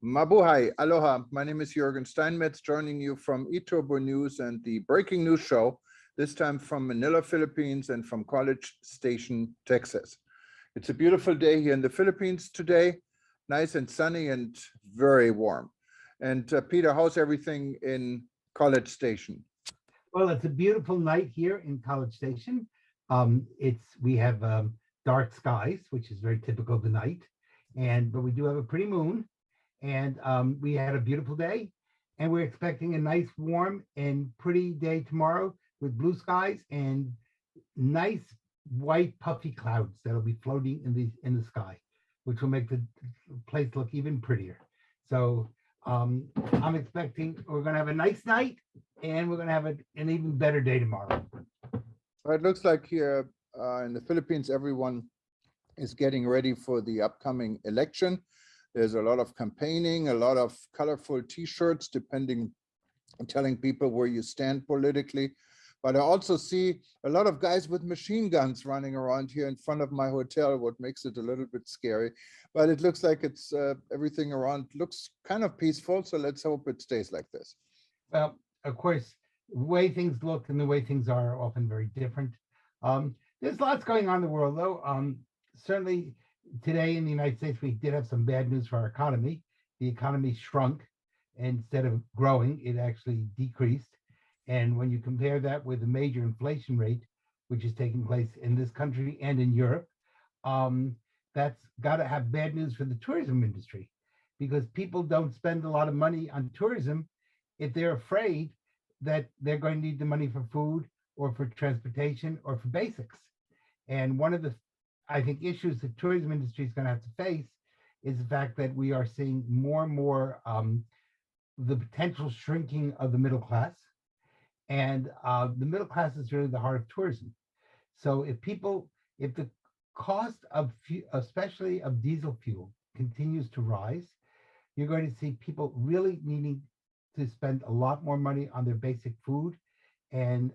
Mabuhay, aloha. My name is Jürgen Steinmetz, joining you from eTurbo News and the Breaking News Show, this time from Manila, Philippines, and from College Station, Texas. It's a beautiful day here in the Philippines today, nice and sunny and very warm. And Peter, how's everything in College Station? Well, it's a beautiful night here in College Station. We have dark skies, which is very typical of the night, but we do have a pretty moon, and we had a beautiful day, and we're expecting a nice, warm, and pretty day tomorrow with blue skies and nice white puffy clouds that'll be floating in the sky, which will make the place look even prettier. So I'm expecting we're going to have a nice night, and we're going to have an even better day tomorrow. It looks like here in the Philippines, everyone is getting ready for the upcoming election. There's a lot of campaigning, a lot of colorful T-shirts, telling people where you stand politically. But I also see a lot of guys with machine guns running around here in front of my hotel, what makes it a little bit scary. But it looks like it's everything around looks kind of peaceful. So let's hope it stays like this. Well, of course, the way things look and the way things are often very different. There's lots going on in the world, though. Certainly today in the United States, we did have some bad news for our economy. The economy shrunk. Instead of growing, it actually decreased. And when you compare that with the major inflation rate, which is taking place in this country and in Europe, that's got to have bad news for the tourism industry, because people don't spend a lot of money on tourism if they're afraid that they're going to need the money for food or for transportation or for basics. And one of the, I think, issues the tourism industry is going to have to face is the fact that we are seeing more and more the potential shrinking of the middle class. And the middle class is really the heart of tourism. So if the cost of, especially of diesel fuel, continues to rise, you're going to see people really needing to spend a lot more money on their basic food and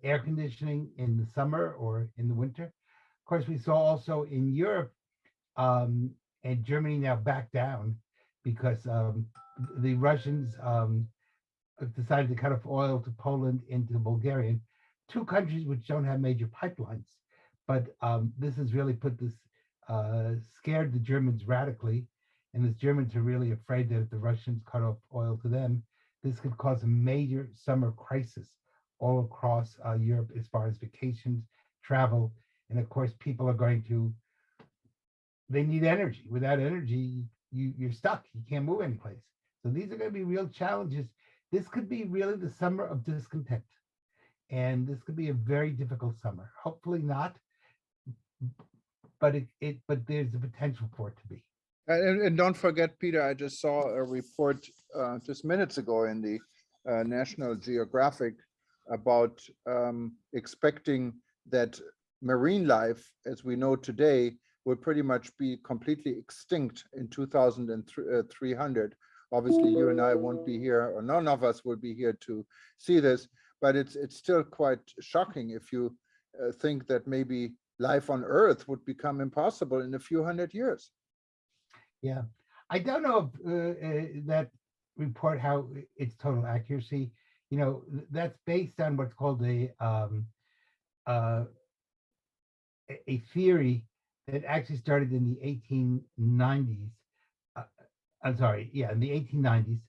air conditioning in the summer or in the winter. Of course, we saw also in Europe and Germany now back down because the Russians decided to cut off oil to Poland and to Bulgaria, two countries which don't have major pipelines. But this has really scared the Germans radically. And the Germans are really afraid that if the Russians cut off oil to them, this could cause a major summer crisis all across Europe as far as vacations, travel. And of course, people are they need energy. Without energy, you're stuck. You can't move anyplace. So these are going to be real challenges. This could be really the summer of discontent. And this could be a very difficult summer. Hopefully not, but there's the potential for it to be. And don't forget, Peter, I just saw a report just minutes ago in the National Geographic about expecting that marine life, as we know today, will pretty much be completely extinct in 2300. Obviously, you and I won't be here, or none of us will be here to see this, but it's still quite shocking if you think that maybe life on Earth would become impossible in a few hundred years. Yeah, I don't know if that report, how its total accuracy. You know, that's based on what's called a theory that actually started in the 1890s. I'm sorry, yeah, in the 1890s,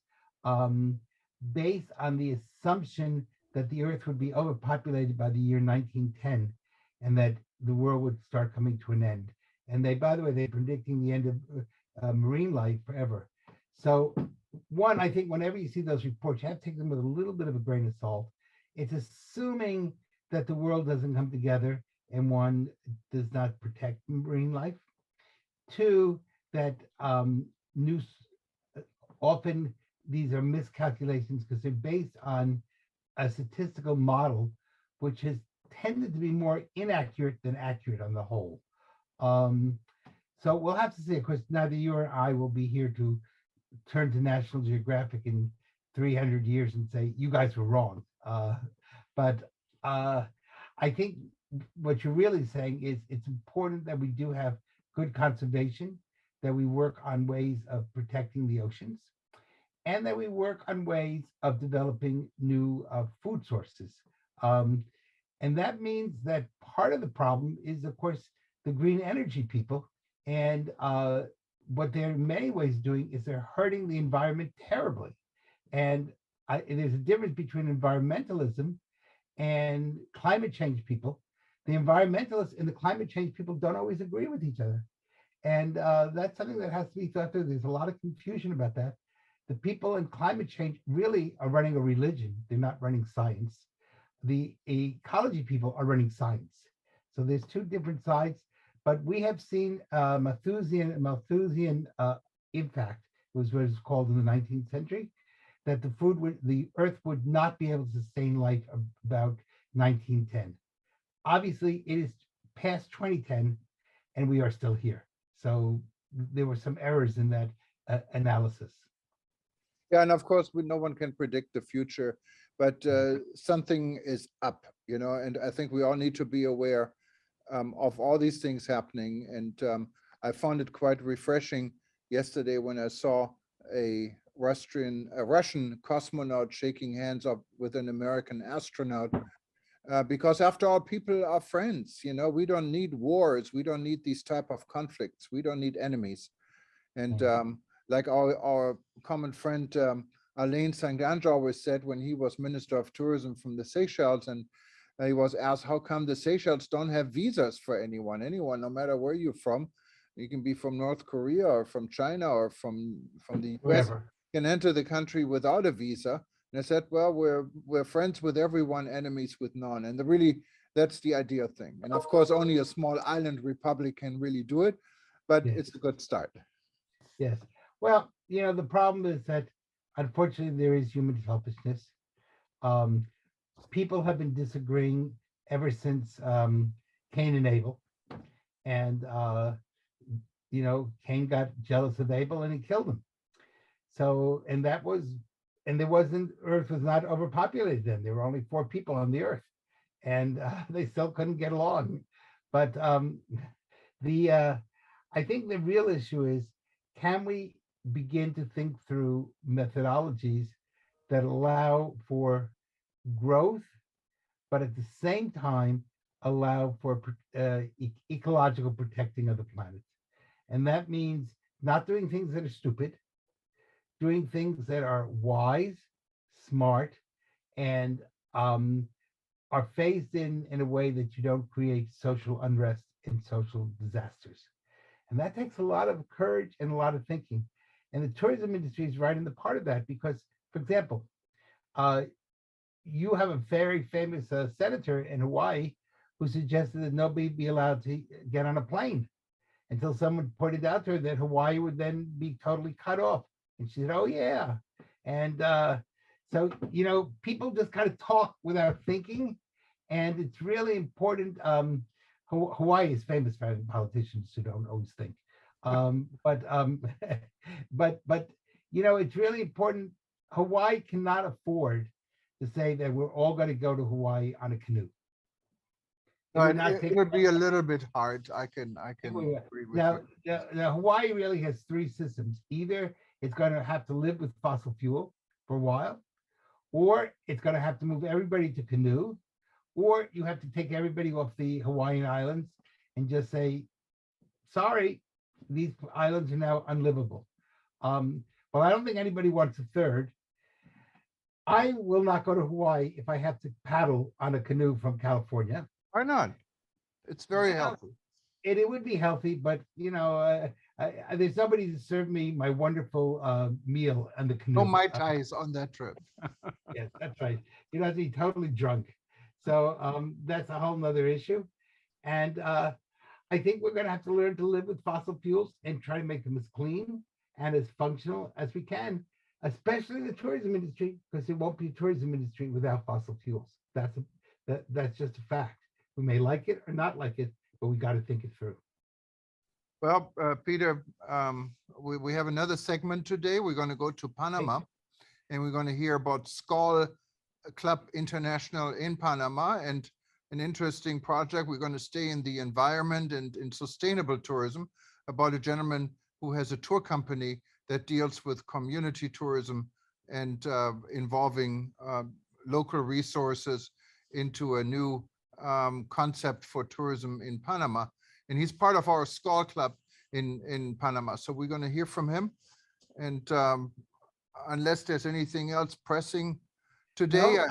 based on the assumption that the Earth would be overpopulated by the year 1910, and that the world would start coming to an end. And by the way, they're predicting the end of marine life forever. So one, I think whenever you see those reports, you have to take them with a little bit of a grain of salt. It's assuming that the world doesn't come together and one does not protect marine life. Two, that often these are miscalculations because they're based on a statistical model, which has tended to be more inaccurate than accurate on the whole. So we'll have to see. Of course, neither you or I will be here to turn to National Geographic in 300 years and say, you guys were wrong. But I think what you're really saying is it's important that we do have good conservation, that we work on ways of protecting the oceans, and that we work on ways of developing new food sources. Um, and that means that part of the problem is, of course, the green energy people. And what they're in many ways doing is they're hurting the environment terribly. And there's a difference between environmentalism and climate change people. The environmentalists and the climate change people don't always agree with each other. And that's something that has to be thought through. There's a lot of confusion about that. The people in climate change really are running a religion. They're not running science. The ecology people are running science. So there's two different sides, but we have seen Malthusian impact, was what it's called in the 19th century, that the earth would not be able to sustain life about 1910. Obviously, it is past 2010, and we are still here. So there were some errors in that analysis. Yeah, and of course, no one can predict the future, but something is up, and I think we all need to be aware of all these things happening. And I found it quite refreshing yesterday when I saw a Russian cosmonaut shaking hands up with an American astronaut. Because after all, people are friends. We don't need wars. We don't need these type of conflicts. We don't need enemies. And like our common friend Alain Sanganj always said when he was Minister of Tourism from the Seychelles, and he was asked, how come the Seychelles don't have visas for anyone, no matter where you're from? You can be from North Korea or from China or from the US, Whatever. can enter the country without a visa. And I said, well, we're friends with everyone, enemies with none. And that's the ideal thing. And of course, only a small island republic can really do it, but Yes. it's a good start. Yes. Well, the problem is that unfortunately there is human selfishness. People have been disagreeing ever since Cain and Abel. And, Cain got jealous of Abel and he killed him. So, and there Earth was not overpopulated then. There were only 4 people on the Earth, and they still couldn't get along. But I think the real issue is, can we begin to think through methodologies that allow for growth, but at the same time allow for ecological protecting of the planet? And that means not doing things that are stupid, doing things that are wise, smart, and are phased in a way that you don't create social unrest and social disasters. And that takes a lot of courage and a lot of thinking. And the tourism industry is right in the part of that because, for example, you have a very famous senator in Hawaii who suggested that nobody be allowed to get on a plane until someone pointed out to her that Hawaii would then be totally cut off. And she said, oh, yeah. And so, people just kind of talk without thinking. And it's really important. Hawaii is famous for having politicians who don't always think. But it's really important. Hawaii cannot afford to say that we're all going to go to Hawaii on a canoe. It would be a little bit hard. I can agree with you. Now, Hawaii really has 3 systems. Either it's going to have to live with fossil fuel for a while, or it's going to have to move everybody to canoe, or you have to take everybody off the Hawaiian Islands and just say, sorry, these islands are now unlivable. Well, I don't think anybody wants a third. I will not go to Hawaii if I have to paddle on a canoe from California. Why not? It's very healthy. It would be healthy, but there's nobody to serve me my wonderful meal on the canoe. No Mai Tais on that trip. Yes, that's right. You don't have to be totally drunk. So that's a whole nother issue. And I think we're going to have to learn to live with fossil fuels and try to make them as clean and as functional as we can, especially the tourism industry, because there won't be a tourism industry without fossil fuels. That's just a fact. We may like it or not like it, but we got to think it through. Well, Peter, we have another segment today. We're going to go to Panama, and we're going to hear about Skoll Club International in Panama, and an interesting project. We're going to stay in the environment and in sustainable tourism, about a gentleman who has a tour company that deals with community tourism and involving local resources into a new concept for tourism in Panama. And he's part of our SCOL club in Panama. So we're going to hear from him. And unless there's anything else pressing today, No,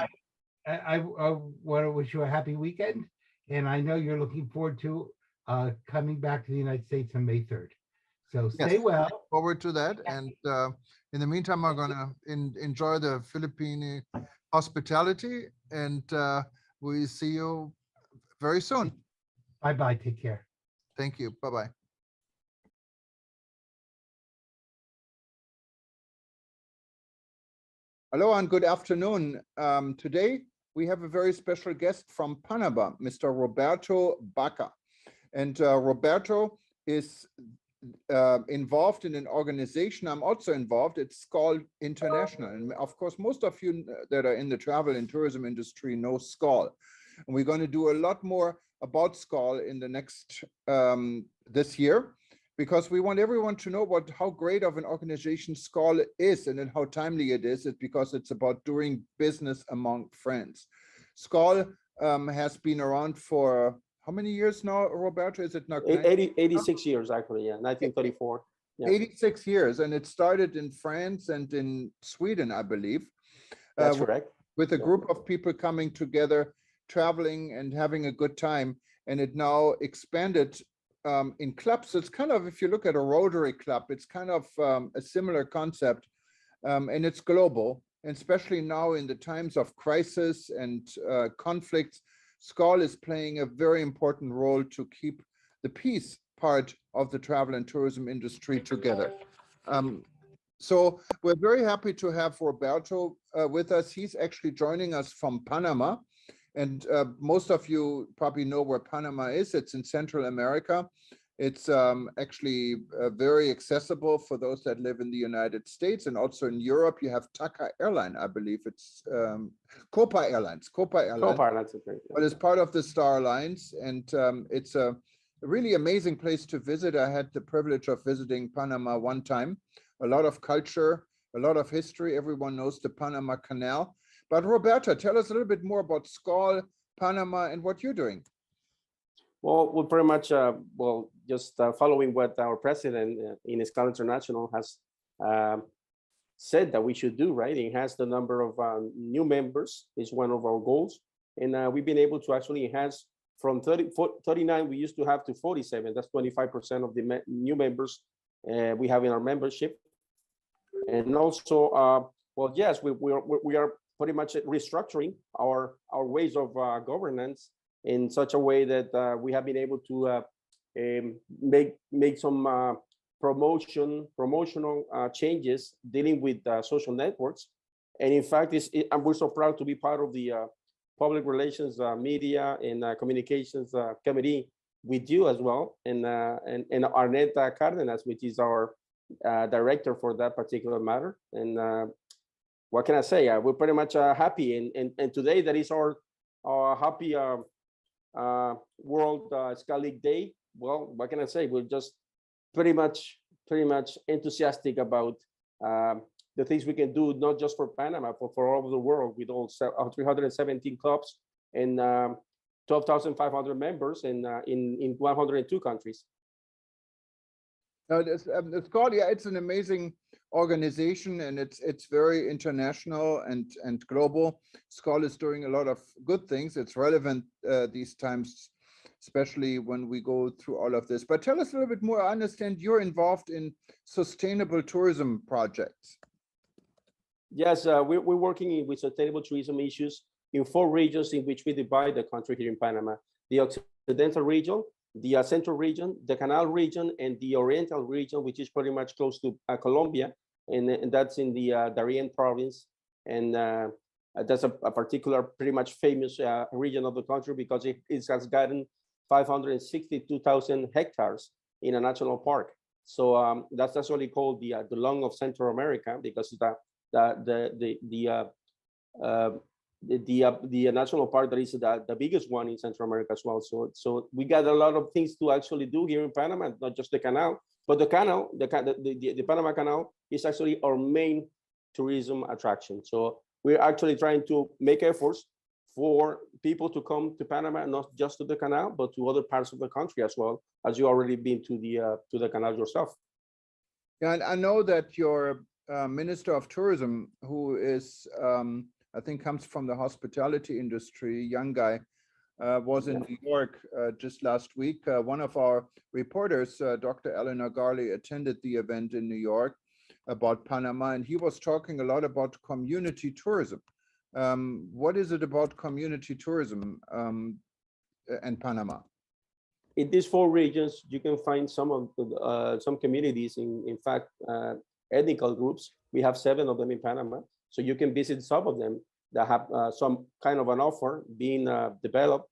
I want to wish you a happy weekend, and I know you're looking forward to coming back to the United States on May 3rd. So stay yes, well. look forward to that. And in the meantime, I'm going to enjoy the Philippine hospitality, and we see you very soon. Bye-bye. Take care. Thank you. Bye-bye. Hello and good afternoon. Today, we have a very special guest from Panama, Mr. Roberto Baca. And Roberto is involved in an organization. I'm also involved. It's called International. And of course, most of you that are in the travel and tourism industry know SCOL. And we're going to do a lot more about SCOL in the next, this year, because we want everyone to know how great of an organization SCOL is and then how timely it is. It's because it's about doing business among friends. SCOL has been around for how many years now, Roberto? Is it not 86 years, actually, yeah, 1934. Yeah. 86 years, and it started in France and in Sweden, I believe. That's correct. With a group of people coming together, traveling and having a good time. And it now expanded in clubs. It's kind of, if you look at a Rotary club, it's kind of a similar concept, and it's global. And especially now in the times of crisis and conflicts, SCOL is playing a very important role to keep the peace part of the travel and tourism industry together. So we're very happy to have Roberto with us. He's actually joining us from Panama. And most of you probably know where Panama is. It's in Central America. It's actually very accessible for those that live in the United States, and also in Europe. You have TACA Airline, I believe it's Copa Airlines. Copa Airlines, okay. but it's part of the Star Alliance, and it's a really amazing place to visit. I had the privilege of visiting Panama one time. A lot of culture, a lot of history. Everyone knows the Panama Canal. But Roberto, tell us a little bit more about SCOL, Panama, and what you're doing. Well, we're pretty much, just following what our president in SCOL International has said that we should do, right? Enhance the number of new members is one of our goals. And we've been able to actually enhance from 39 we used to have to 47. That's 25% of the new members we have in our membership. And also, yes, we are pretty much restructuring our ways of governance in such a way that we have been able to make some promotional changes dealing with social networks. And in fact, we're so proud to be part of the public relations, media, and communications committee with you as well, and Arnetta Cardenas, which is our director for that particular matter. And what can I say? We're pretty much happy, and today that is our happy World SCOL League Day. Well, what can I say? We're just pretty much enthusiastic about the things we can do, not just for Panama, but for all over the world, with all 317 clubs and 12,500 members in 102 countries. SCOL, yeah, it's an amazing organization, and it's very international and global. SCOL is doing a lot of good things. It's relevant these times, especially when we go through all of this. But tell us a little bit more. I understand you're involved in sustainable tourism projects. Yes, we're working with sustainable tourism issues in 4 regions in which we divide the country here in Panama: the Occidental region, the Central region, the Canal region, and the Oriental region, which is pretty much close to Colombia, and that's in the Darien province. And that's a particular, pretty much famous region of the country because it has gotten 562,000 hectares in a national park. So that's actually called the lung of Central America, because the national park that is the biggest one in Central America as well. So we got a lot of things to actually do here in Panama, not just the canal, but the canal, the Panama Canal is actually our main tourism attraction. So we're actually trying to make efforts for people to come to Panama, not just to the canal, but to other parts of the country as well, as you already been to the canal yourself. Yeah, and I know that your Minister of Tourism, who is, I think comes from the hospitality industry, young guy, was in New York just last week. One of our reporters, Dr. Eleanor Garley, attended the event in New York about Panama, and he was talking a lot about community tourism. What is it about community tourism in Panama? In these 4 regions, you can find some of some communities. In fact, ethnical groups. We have 7 of them in Panama, so you can visit some of them that have some kind of an offer being developed,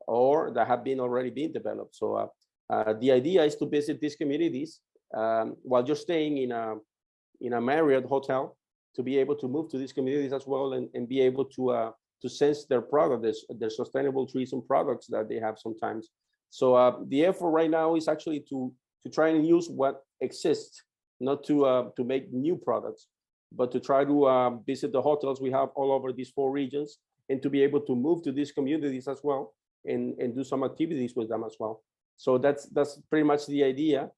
or that have been already being developed. So the idea is to visit these communities while you're staying in a Marriott hotel, to be able to move to these communities as well, and be able to sense their product, their sustainable tourism products that they have sometimes. So the effort right now is actually to try and use what exists, not to make new products, but to try to visit the hotels we have all over these 4 regions, and to be able to move to these communities as well, and do some activities with them as well. So that's pretty much the idea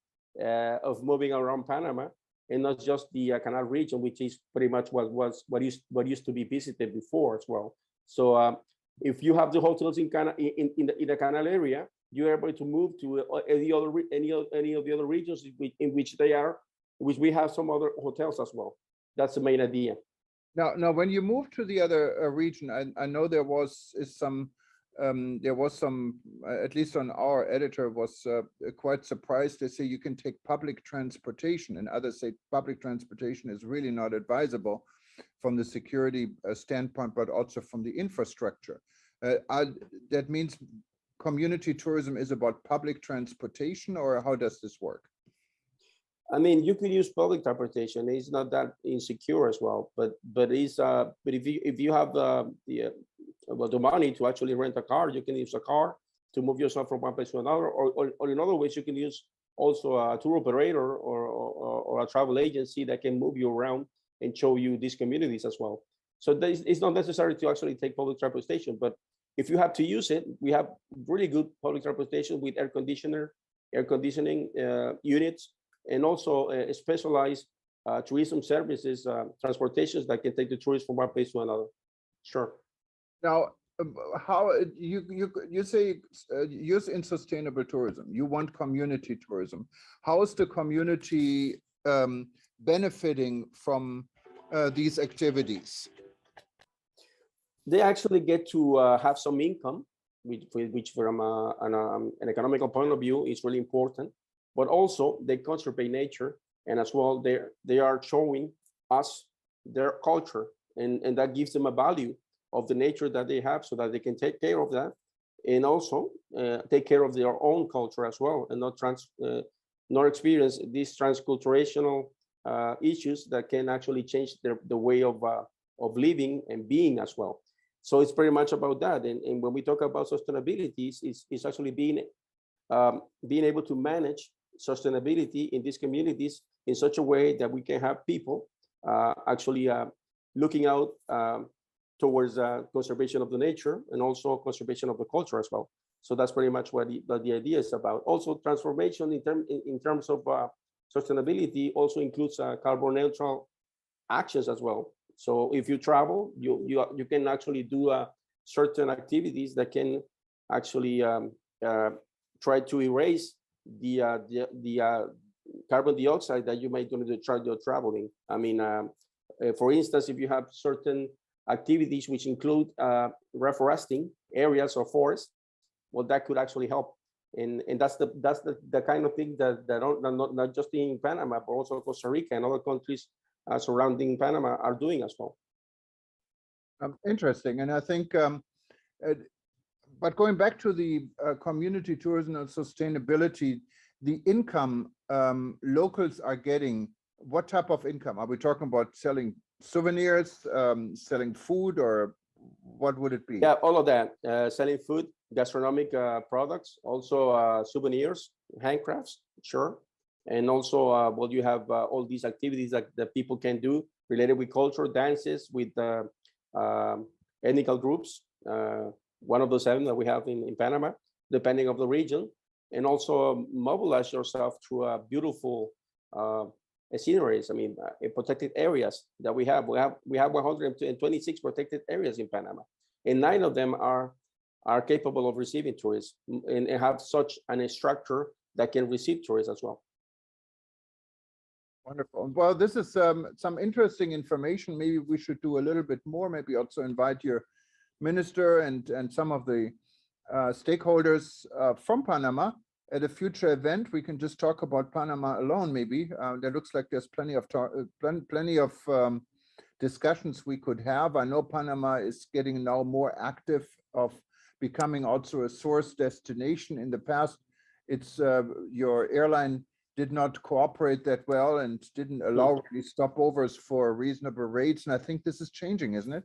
of moving around Panama, and not just the canal region, which is pretty much what used to be visited before as well. So if you have the hotels in the canal area, you're able to move to any of the other regions in which they are, which we have some other hotels as well. That's the main idea. Now, when you move to the other region, I know there was some, at least on our editor was quite surprised. They say you can take public transportation, and others say public transportation is really not advisable from the security standpoint, but also from the infrastructure. That means community tourism is about public transportation, or how does this work? I mean, you could use public transportation. It's not that insecure as well, but if you have the money to actually rent a car, you can use a car to move yourself from one place to another, or in other ways, you can use also a tour operator or a travel agency that can move you around and show you these communities as well. So it's not necessary to actually take public transportation, but if you have to use it, we have really good public transportation with air conditioning units, and also specialized tourism services, transportations that can take the tourists from one place to another. Sure. Now, how you say use in sustainable tourism, you want community tourism. How is the community benefiting from these activities? They actually get to have some income, which from an economical point of view is really important. But also they conserve nature, and as well they are showing us their culture, and that gives them a value of the nature that they have, so that they can take care of that, and also take care of their own culture as well, and not experience these transculturational issues that can actually change the way of living and being as well. So it's pretty much about that. And when we talk about sustainability, it's actually being able to manage sustainability in these communities in such a way that we can have people actually looking out towards conservation of the nature, and also conservation of the culture as well. So that's pretty much what the idea is about. Also, transformation in terms of sustainability also includes carbon neutral actions as well. So if you travel, you can actually do certain activities that can actually try to erase the carbon dioxide that you might do to try your traveling. I mean, for instance, if you have certain activities which include reforesting areas or forests, well, that could actually help. And that's the kind of thing that not just in Panama, but also Costa Rica and other countries surrounding Panama are doing as well. Interesting. And I think, but going back to the community tourism and sustainability, the income locals are getting, what type of income? Are we talking about selling souvenirs, selling food, or what would it be? Yeah, all of that. Selling food, gastronomic products, also souvenirs, handcrafts, sure. And also, well, you have all these activities that people can do related with culture, dances, with ethnical groups. One of the 7 that we have in Panama, depending of the region. And also mobilize yourself through beautiful sceneries. I mean, in protected areas that we have. We have 126 protected areas in Panama, and 9 of them are capable of receiving tourists and have such an structure that can receive tourists as well. Wonderful. Well, this is some interesting information. Maybe we should do a little bit more. Maybe also invite your minister and some of the stakeholders from Panama at a future event. We can just talk about Panama alone, maybe. There looks like there's plenty of discussions we could have. I know Panama is getting now more active of becoming also a source destination. In the past, it's your airline did not cooperate that well and didn't allow really stopovers for reasonable rates. And I think this is changing, isn't it?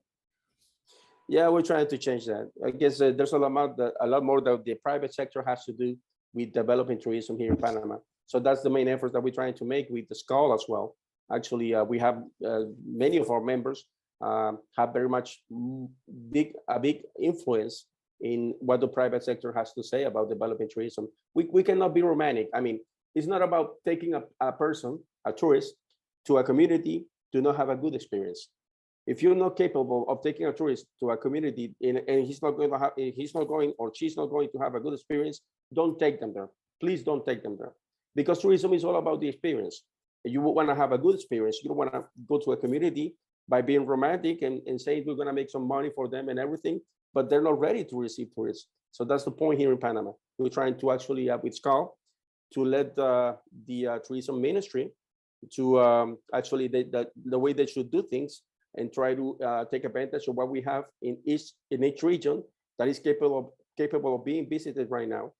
Yeah, we're trying to change that. I guess there's a lot more that the private sector has to do with developing tourism here in Panama. So that's the main effort that we're trying to make with the SCAL as well. Actually, we have many of our members have very much a big influence in what the private sector has to say about developing tourism. We cannot be romantic. I mean, it's not about taking a person, a tourist, to a community to not have a good experience. If you're not capable of taking a tourist to a community and he's not going or she's not going to have a good experience, don't take them there. Please don't take them there, because tourism is all about the experience. You want to have a good experience. You don't want to go to a community by being romantic and saying we're going to make some money for them and everything, but they're not ready to receive tourists. So that's the point here in Panama. We're trying to actually, with SCAL, to let the tourism ministry to actually the way they should do things, and try to take advantage of what we have in each region that is capable of being visited right now,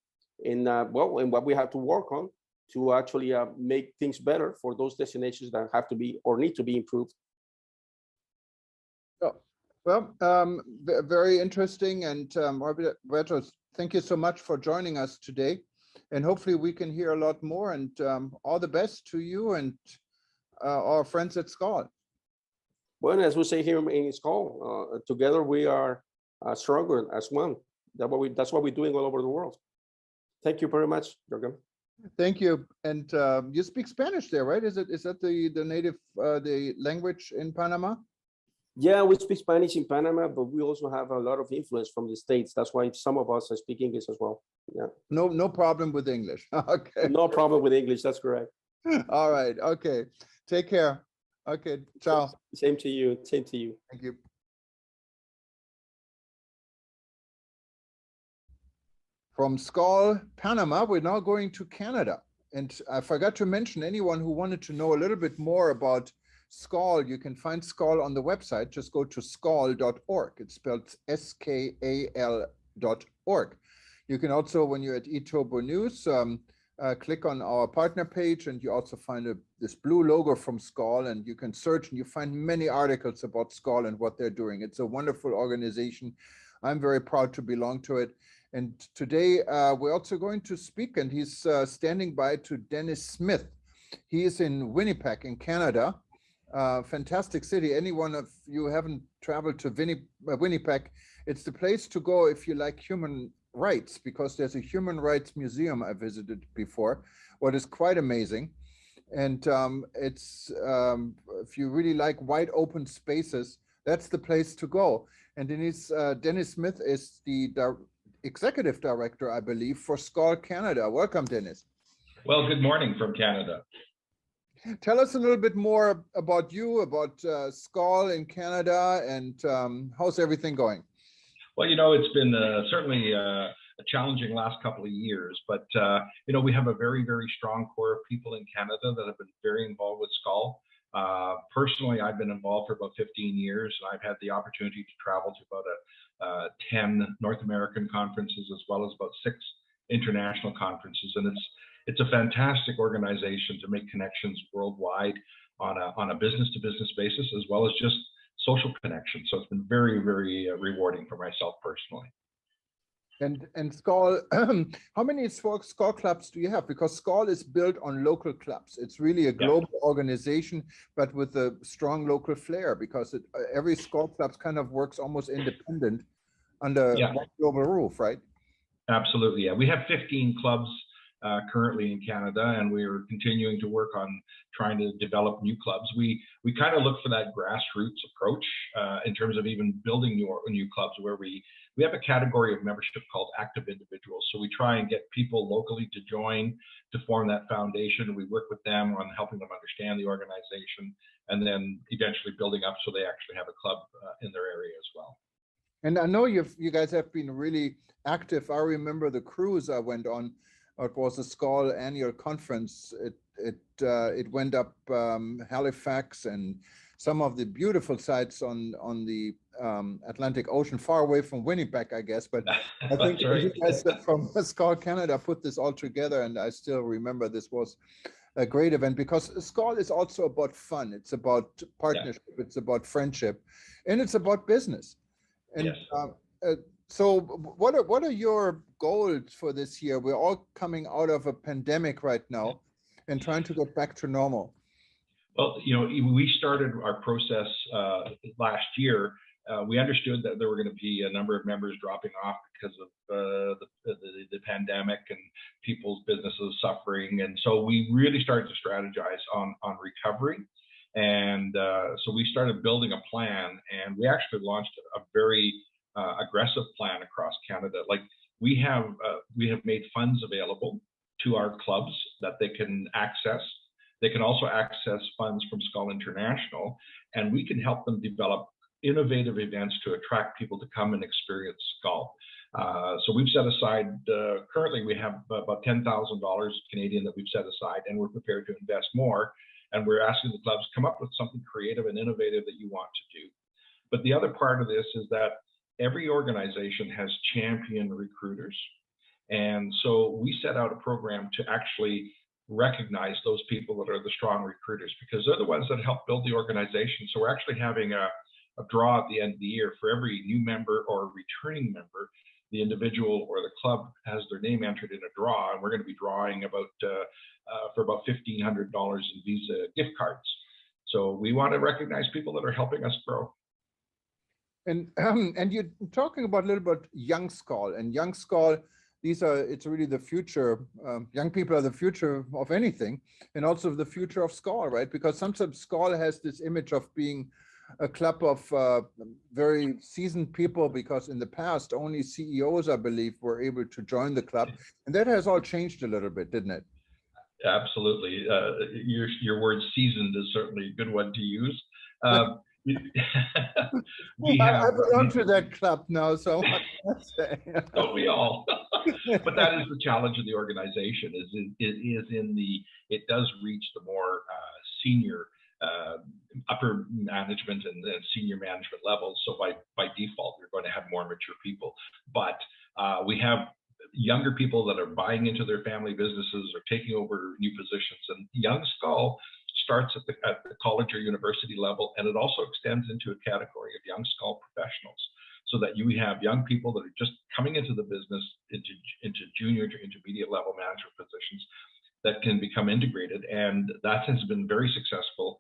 and what we have to work on to actually make things better for those destinations that have to be or need to be improved. Well, very interesting, and Roberto, thank you so much for joining us today, and hopefully we can hear a lot more. And all the best to you and our friends at SCAL. Well, as we say here in SCAL, together we are stronger as one. That's what we're doing all over the world. Thank you very much, Jürgen. Thank you. And you speak Spanish there, right? Is that the native the language in Panama? Yeah, we speak Spanish in Panama, but we also have a lot of influence from the States. That's why some of us speak English as well. Yeah. No problem with English. Okay. No problem with English. That's correct. All right. Okay. Take care. Okay. Ciao. Same to you. Same to you. Thank you. From SCAL, Panama, we're now going to Canada. And I forgot to mention, anyone who wanted to know a little bit more about SCAL, you can find SCAL on the website. Just go to scal.org. It's spelled SKAL.org. You can also, when you're at eTurbo News, click on our partner page, and you also find this blue logo from SCAL, and you can search and you find many articles about SCAL and what they're doing. It's a wonderful organization. I'm very proud to belong to it. And today we're also going to speak, and he's standing by, to Dennis Smith. He is in Winnipeg in Canada. Fantastic city. Anyone of you haven't traveled to Winnipeg, it's the place to go if you like human rights, because there's a human rights museum I visited before, what is quite amazing. And it's if you really like wide open spaces, that's the place to go. And Dennis Smith is the executive director, I believe, for SCAL Canada. Welcome, Dennis. Well, good morning from Canada. Tell us a little bit more about you, about SCAL in Canada, and how's everything going? Well, you know, it's been certainly a challenging last couple of years, but you know, we have a very, very strong core of people in Canada that have been very involved with SCAL. Personally, I've been involved for about 15 years, and I've had the opportunity to travel to about 10 North American conferences, as well as about 6 international conferences. And it's a fantastic organization to make connections worldwide on a business-to-business basis, as well as just social connection. So it's been very, very rewarding for myself personally. And Skull, how many Skull clubs do you have? Because Skull is built on local clubs. It's really a global organization, but with a strong local flair, because every Skull club kind of works almost independent under one global roof, right? Absolutely, yeah. We have 15 clubs currently in Canada, and we're continuing to work on trying to develop new clubs. We kind of look for that grassroots approach in terms of even building new clubs, where we have a category of membership called active individuals. So we try and get people locally to join, to form that foundation. We work with them on helping them understand the organization, and then eventually building up so they actually have a club in their area as well. And I know you guys have been really active. I remember the cruise I went on. It was a Skull annual conference. It went up Halifax and some of the beautiful sites on the Atlantic Ocean, far away from Winnipeg, I guess. But I think you guys from Skull Canada put this all together, and I still remember this was a great event, because Skull is also about fun. It's about partnership. It's about friendship, and it's about business. And so what are your goals for this year? We're all coming out of a pandemic right now and trying to get back to normal. Well, you know, we started our process last year. We understood that there were going to be a number of members dropping off because of the pandemic and people's businesses suffering. And so we really started to strategize on recovery. And so we started building a plan, and we actually launched a very aggressive plan across Canada. Like we have made funds available to our clubs that they can access. They can also access funds from Skull International, and we can help them develop innovative events to attract people to come and experience Skull. So we've set aside, currently we have about $10,000 Canadian that we've set aside, and we're prepared to invest more. And we're asking the clubs, come up with something creative and innovative that you want to do. But the other part of this is that every organization has champion recruiters. And so we set out a program to actually recognize those people that are the strong recruiters, because they're the ones that help build the organization. So we're actually having a draw at the end of the year for every new member or returning member. The individual or the club has their name entered in a draw, and we're going to be drawing about for about $1,500 in Visa gift cards. So we want to recognize people that are helping us grow. And you're talking about a little bit Young Skull, and Young Skull, it's really the future. Young people are the future of anything, and also the future of Skull, right? Because sometimes Skull has this image of being a club of very seasoned people, because in the past only CEOs, I believe, were able to join the club, and that has all changed a little bit, didn't it? Absolutely. Your word "seasoned" is certainly a good one to use. I belong to that club now, so what can I say? Don't we all? But that is the challenge of the organization. It does reach the more senior upper management and senior management levels. So by default, you're going to have more mature people. But we have younger people that are buying into their family businesses or taking over new positions. And Young Skull starts at the college or university level, and it also extends into a category of Young Skull professionals, so that you have young people that are just coming into the business, into junior to intermediate level management positions that can become integrated. And that has been very successful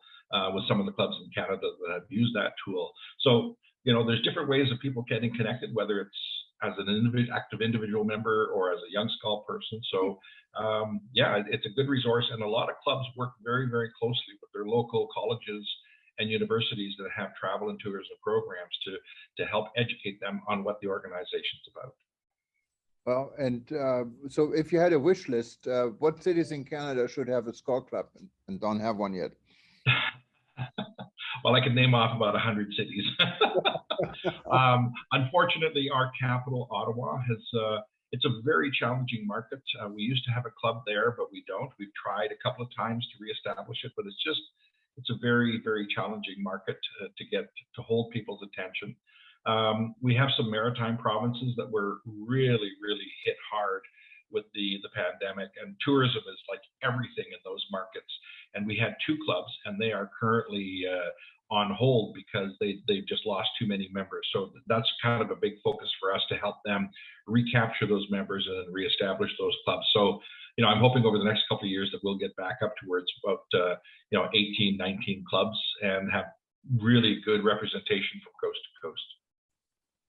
with some of the clubs in Canada that have used that tool. So, you know, there's different ways of people getting connected, whether it's as an active individual member or as a Young Skull person. So yeah, it's a good resource, and a lot of clubs work very, very closely with their local colleges and universities that have travel and tourism programs to help educate them on what the organization's about. Well, and so if you had a wish list, what cities in Canada should have a Skull club and don't have one yet? Well, I could name off about 100 cities. Unfortunately, our capital, Ottawa, it's a very challenging market. We used to have a club there, but we don't. We've tried a couple of times to reestablish it, but it's a very, very challenging market to hold people's attention. We have some maritime provinces that were really, really hit hard with the pandemic, and tourism is like everything in those markets. And we had 2 clubs, and they are currently on hold because they've just lost too many members. So that's kind of a big focus for us to help them recapture those members and reestablish those clubs. So, I'm hoping over the next couple of years that we'll get back up towards about, 18, 19 clubs and have really good representation from coast to coast.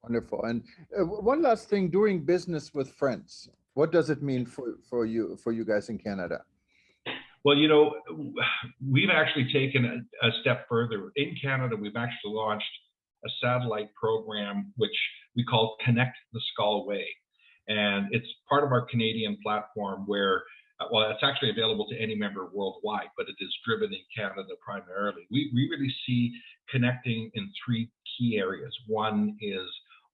Wonderful. And one last thing, doing business with friends. What does it mean for you guys in Canada? Well, we've actually taken a step further. In Canada, we've actually launched a satellite program, which we call Connect the Skull Way. And it's part of our Canadian platform where, it's actually available to any member worldwide, but it is driven in Canada primarily. We really see connecting in three key areas. One is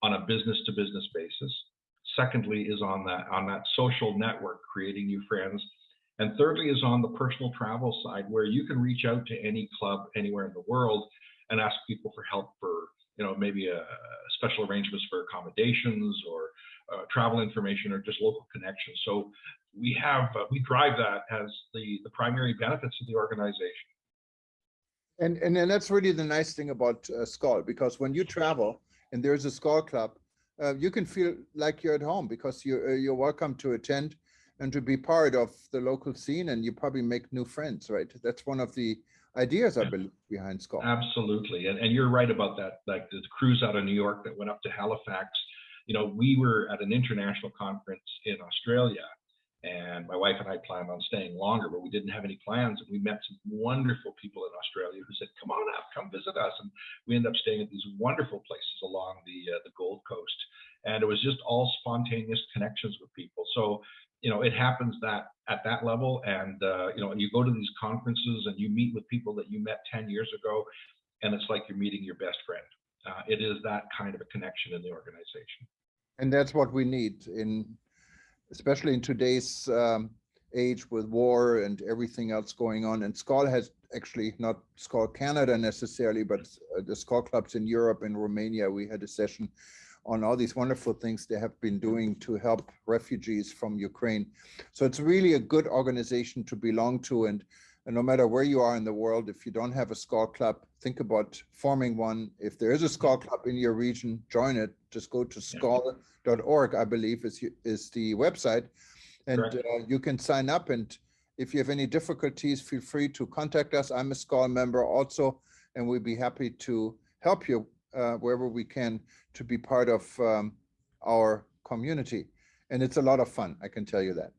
on a business-to-business basis. Secondly is on that social network, creating new friends. And thirdly is on the personal travel side, where you can reach out to any club anywhere in the world and ask people for help for, maybe a special arrangements for accommodations or travel information or just local connections. So we drive that as the primary benefits of the organization. And that's really the nice thing about Skull, because when you travel and there's a Skull club, you can feel like you're at home because you're welcome to attend and to be part of the local scene, and you probably make new friends, right? That's one of the ideas, I believe, behind Skull. Absolutely, and you're right about that. Like the cruise out of New York that went up to Halifax, we were at an international conference in Australia, and my wife and I planned on staying longer, but we didn't have any plans, and we met some wonderful people in Australia who said, "Come on up, come visit us," and we ended up staying at these wonderful places along the Gold Coast, and it was just all spontaneous connections with people. So it happens that at that level, and you go to these conferences and you meet with people that you met 10 years ago, and it's like you're meeting your best friend. It is that kind of a connection in the organization. And that's what we need, especially in today's age with war and everything else going on. And Skull has actually, not Skull Canada necessarily, but the Skull clubs in Europe and Romania. We had a session on all these wonderful things they have been doing to help refugees from Ukraine. So it's really a good organization to belong to. And no matter where you are in the world, if you don't have a Skull club, think about forming one. If there is a Skull club in your region, join it. Just go to skull.org, I believe is the website. And you can sign up. And if you have any difficulties, feel free to contact us. I'm a Skull member also, and we'll be happy to help you wherever we can to be part of our community. And it's a lot of fun, I can tell you that.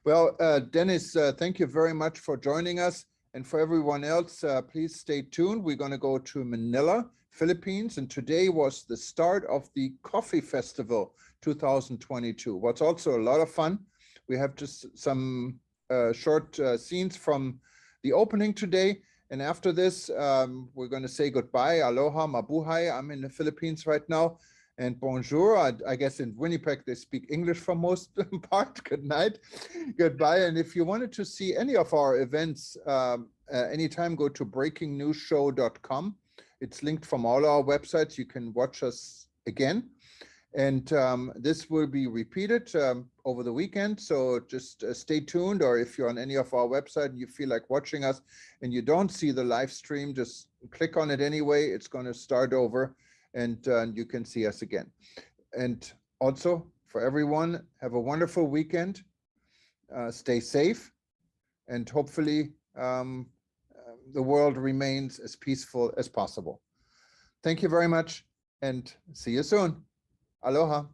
Well, Dennis, thank you very much for joining us. And for everyone else, please stay tuned. We're going to go to Manila, Philippines. And today was the start of the Coffee Festival 2022. What's also a lot of fun. We have just some short scenes from the opening today. And after this, we're going to say goodbye. Aloha, mabuhay. I'm in the Philippines right now. And bonjour. I guess in Winnipeg, they speak English for most part. Good night. Goodbye. And if you wanted to see any of our events, anytime, go to breakingnewsshow.com. It's linked from all our websites. You can watch us again. And this will be repeated over the weekend. So just stay tuned. Or if you're on any of our websites and you feel like watching us and you don't see the live stream, just click on it anyway. It's going to start over and you can see us again. And also for everyone, have a wonderful weekend. Stay safe. And hopefully the world remains as peaceful as possible. Thank you very much and see you soon. Aloha.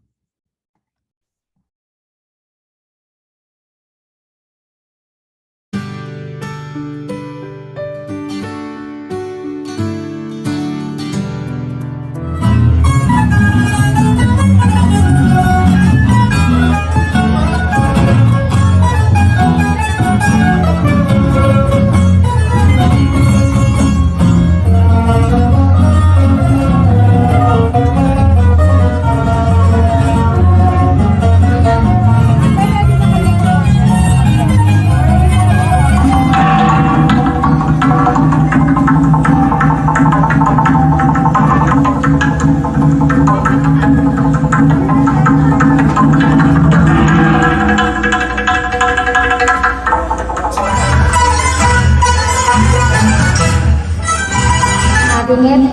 having it.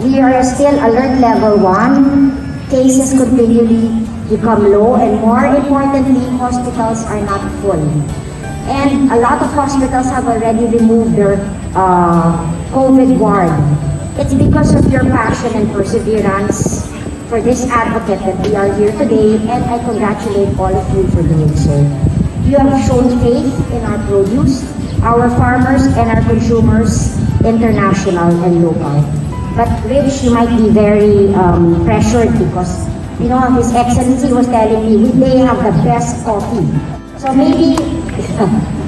We are still alert level 1. Cases continually become low, and more importantly, hospitals are not full. And a lot of hospitals have already removed their COVID ward. It's because of your passion and perseverance for this advocate that we are here today, and I congratulate all of you for doing so. You have shown faith in our produce, our farmers, and our consumers, international and local. But Rich, you might be very pressured because, you know, His Excellency was telling me they have the best coffee. So maybe,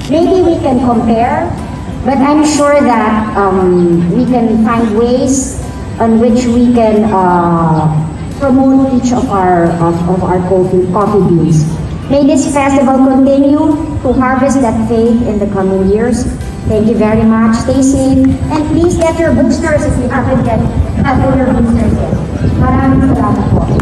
maybe we can compare, but I'm sure that we can find ways on which we can promote each of our coffee beans. May this festival continue to harvest that faith in the coming years. Thank you very much. Stay safe, and please get your boosters if you haven't gotten your boosters yet. Maraming salamat po.